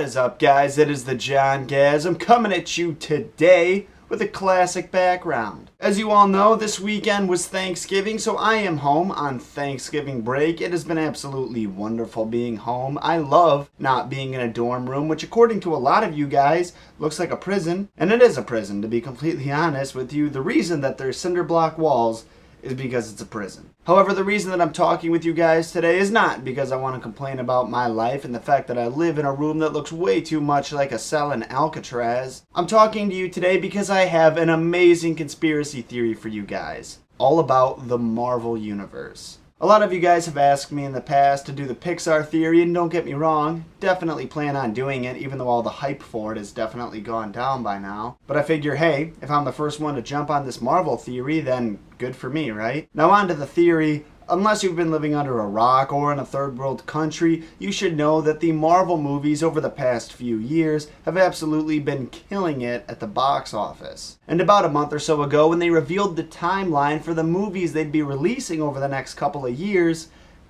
is up, guys? It is the JONGASM coming at you today with a classic background. As you all know, this weekend was Thanksgiving, so I am home on Thanksgiving break. It has been absolutely wonderful being home. I love not being in a dorm room, which according to a lot of you guys looks like a prison. And it is a prison, to be completely honest with you. The reason that there's cinder block walls is because it's a prison. However, the reason that I'm talking with you guys today is not because I want to complain about my life and the fact that I live in a room that looks way too much like a cell in Alcatraz. I'm talking to you today because I have an amazing conspiracy theory for you guys, all about the Marvel Universe. A lot of you guys have asked me in the past to do the Pixar theory, and don't get me wrong, definitely plan on doing it, even though all the hype for it has definitely gone down by now. But I figure, hey, if I'm the first one to jump on this Marvel theory, then good for me, right? Now on to the theory. Unless you've been living under a rock or in a third world country, you should know that the Marvel movies over the past few years have absolutely been killing it at the box office. And about a month or so ago, when they revealed the timeline for the movies they'd be releasing over the next couple of years,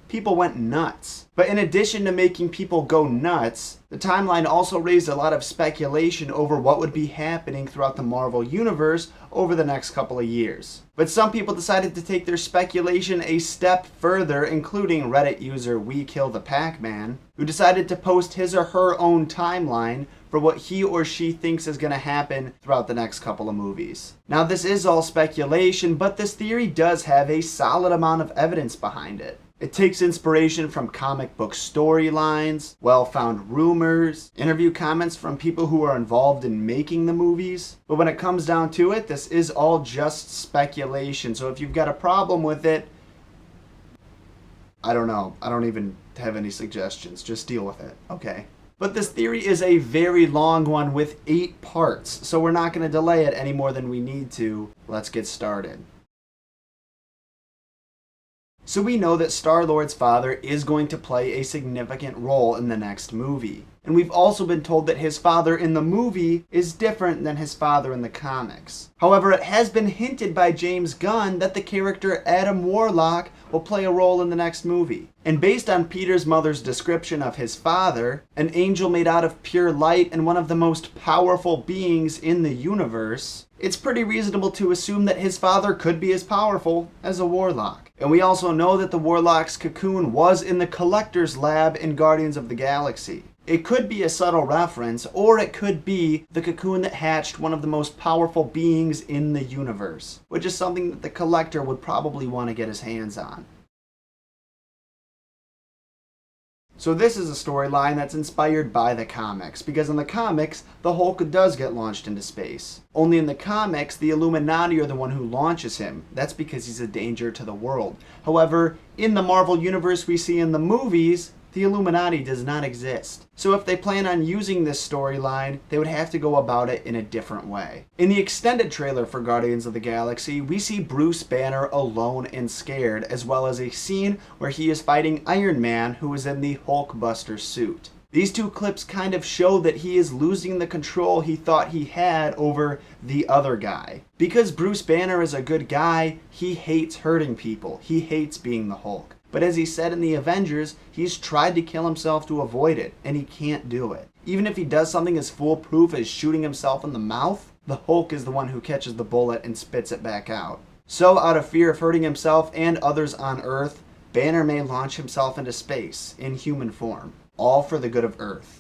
people went nuts. But in addition to making people go nuts, the timeline also raised a lot of speculation over what would be happening throughout the Marvel Universe over the next couple of years. But some people decided to take their speculation a step further, including Reddit user WeKillThePacMan, who decided to post his or her own timeline for what he or she thinks is going to happen throughout the next couple of movies. Now this is all speculation, but this theory does have a solid amount of evidence behind it. It takes inspiration from comic book storylines, well-found rumors, interview comments from people who are involved in making the movies. But when it comes down to it, this is all just speculation. So if you've got a problem with it, I don't know. I don't even have any suggestions. Just deal with it, okay? But this theory is a very long one with 8 parts, so we're not going to delay it any more than we need to. Let's get started. So we know that Starlord's father is going to play a significant role in the next movie. And we've also been told that his father in the movie is different than his father in the comics. However, it has been hinted by James Gunn that the character Adam Warlock will play a role in the next movie. And based on Peter's mother's description of his father, an angel made out of pure light and one of the most powerful beings in the universe, it's pretty reasonable to assume that his father could be as powerful as a Warlock. And we also know that the Warlock's cocoon was in the Collector's Lab in Guardians of the Galaxy. It could be a subtle reference, or it could be the cocoon that hatched one of the most powerful beings in the universe, which is something that the Collector would probably want to get his hands on. So this is a storyline that's inspired by the comics, because in the comics, the Hulk does get launched into space. Only in the comics, the Illuminati are the one who launches him. That's because he's a danger to the world. However, in the Marvel Universe we see in the movies, the Illuminati does not exist. So if they plan on using this storyline, they would have to go about it in a different way. In the extended trailer for Guardians of the Galaxy, we see Bruce Banner alone and scared, as well as a scene where he is fighting Iron Man, who is in the Hulkbuster suit. These two clips kind of show that he is losing the control he thought he had over the other guy. Because Bruce Banner is a good guy, he hates hurting people. He hates being the Hulk. But as he said in the Avengers, he's tried to kill himself to avoid it, and he can't do it. Even if he does something as foolproof as shooting himself in the mouth, the Hulk is the one who catches the bullet and spits it back out. So out of fear of hurting himself and others on Earth, Banner may launch himself into space in human form, all for the good of Earth.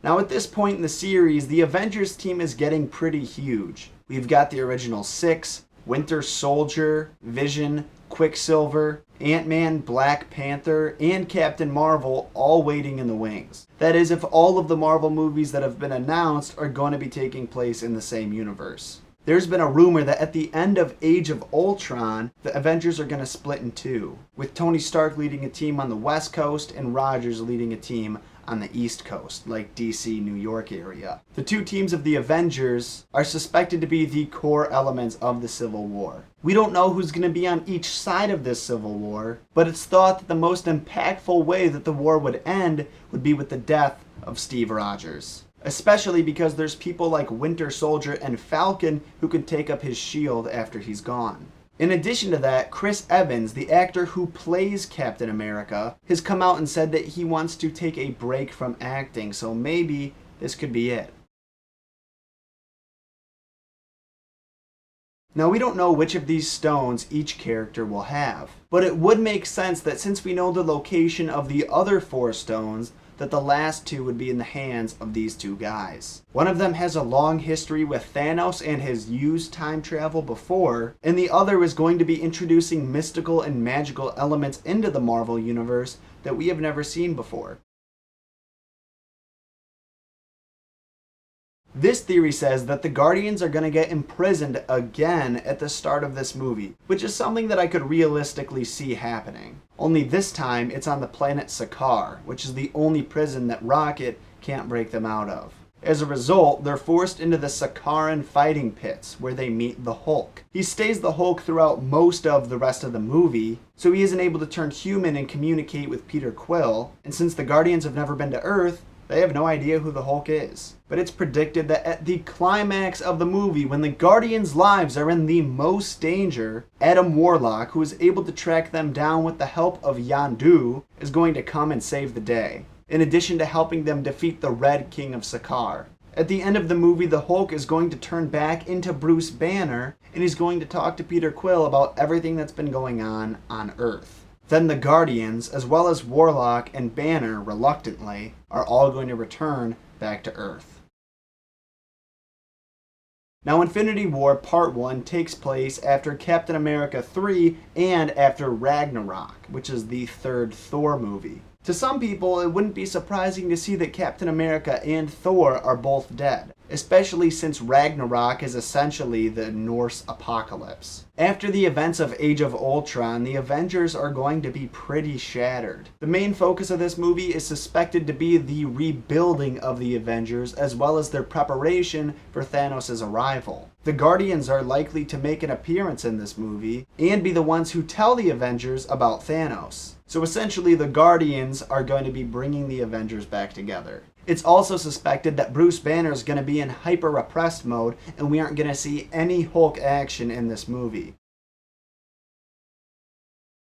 Now at this point in the series, the Avengers team is getting pretty huge. We've got the original 6, Winter Soldier, Vision, Quicksilver, Ant-Man, Black Panther, and Captain Marvel all waiting in the wings. That is, if all of the Marvel movies that have been announced are going to be taking place in the same universe. There's been a rumor that at the end of Age of Ultron, the Avengers are going to split in 2, with Tony Stark leading a team on the West Coast and Rogers leading a team on the East Coast, like DC, New York area. The 2 teams of the Avengers are suspected to be the core elements of the Civil War. We don't know who's going to be on each side of this Civil War, but it's thought that the most impactful way that the war would end would be with the death of Steve Rogers. Especially because there's people like Winter Soldier and Falcon who can take up his shield after he's gone. In addition to that, Chris Evans, the actor who plays Captain America, has come out and said that he wants to take a break from acting, so maybe this could be it. Now, we don't know which of these stones each character will have, but it would make sense that since we know the location of the other 4 stones, that the last 2 would be in the hands of these 2 guys. One of them has a long history with Thanos and has used time travel before, and the other is going to be introducing mystical and magical elements into the Marvel Universe that we have never seen before. This theory says that the Guardians are going to get imprisoned again at the start of this movie, which is something that I could realistically see happening. Only this time it's on the planet Sakaar, which is the only prison that Rocket can't break them out of. As a result, they're forced into the Sakaaran fighting pits, where they meet the Hulk. He stays the Hulk throughout most of the rest of the movie, so he isn't able to turn human and communicate with Peter Quill, and since the Guardians have never been to Earth, they have no idea who the Hulk is. But it's predicted that at the climax of the movie, when the Guardians' lives are in the most danger, Adam Warlock, who is able to track them down with the help of Yondu, is going to come and save the day, in addition to helping them defeat the Red King of Sakaar. At the end of the movie, the Hulk is going to turn back into Bruce Banner, and he's going to talk to Peter Quill about everything that's been going on Earth. Then the Guardians, as well as Warlock and Banner, reluctantly, are all going to return back to Earth. Now, Infinity War Part 1 takes place after Captain America 3 and after Ragnarok, which is the 3rd Thor movie. To some people, it wouldn't be surprising to see that Captain America and Thor are both dead, especially since Ragnarok is essentially the Norse apocalypse. After the events of Age of Ultron, the Avengers are going to be pretty shattered. The main focus of this movie is suspected to be the rebuilding of the Avengers, as well as their preparation for Thanos' arrival. The Guardians are likely to make an appearance in this movie, and be the ones who tell the Avengers about Thanos. So essentially, the Guardians are going to be bringing the Avengers back together. It's also suspected that Bruce Banner is going to be in hyper-repressed mode, and we aren't going to see any Hulk action in this movie.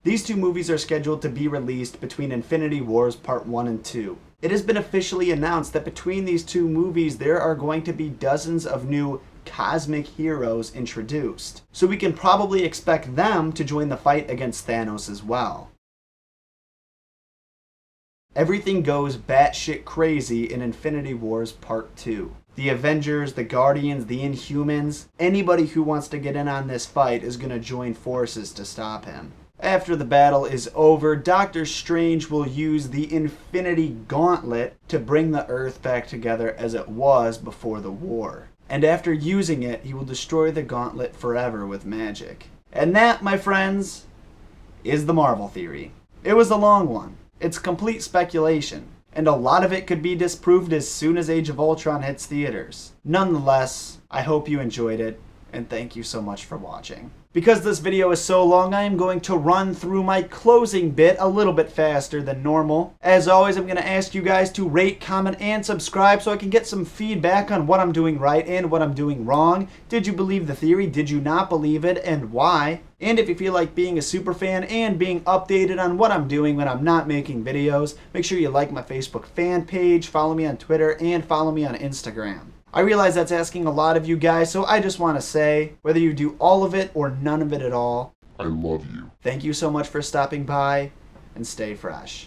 These 2 movies are scheduled to be released between Infinity Wars Part 1 and 2. It has been officially announced that between these 2 movies, there are going to be dozens of new cosmic heroes introduced. So we can probably expect them to join the fight against Thanos as well. Everything goes batshit crazy in Infinity Wars Part 2. The Avengers, the Guardians, the Inhumans, anybody who wants to get in on this fight is going to join forces to stop him. After the battle is over, Doctor Strange will use the Infinity Gauntlet to bring the Earth back together as it was before the war. And after using it, he will destroy the gauntlet forever with magic. And that, my friends, is the Marvel theory. It was a long one. It's complete speculation, and a lot of it could be disproved as soon as Age of Ultron hits theaters. Nonetheless, I hope you enjoyed it, and thank you so much for watching. Because this video is so long, I am going to run through my closing bit a little bit faster than normal. As always, I'm going to ask you guys to rate, comment, and subscribe so I can get some feedback on what I'm doing right and what I'm doing wrong. Did you believe the theory? Did you not believe it? And why? And if you feel like being a super fan and being updated on what I'm doing when I'm not making videos, make sure you like my Facebook fan page, follow me on Twitter, and follow me on Instagram. I realize that's asking a lot of you guys, so I just want to say, whether you do all of it or none of it at all, I love you. Thank you so much for stopping by, and stay fresh.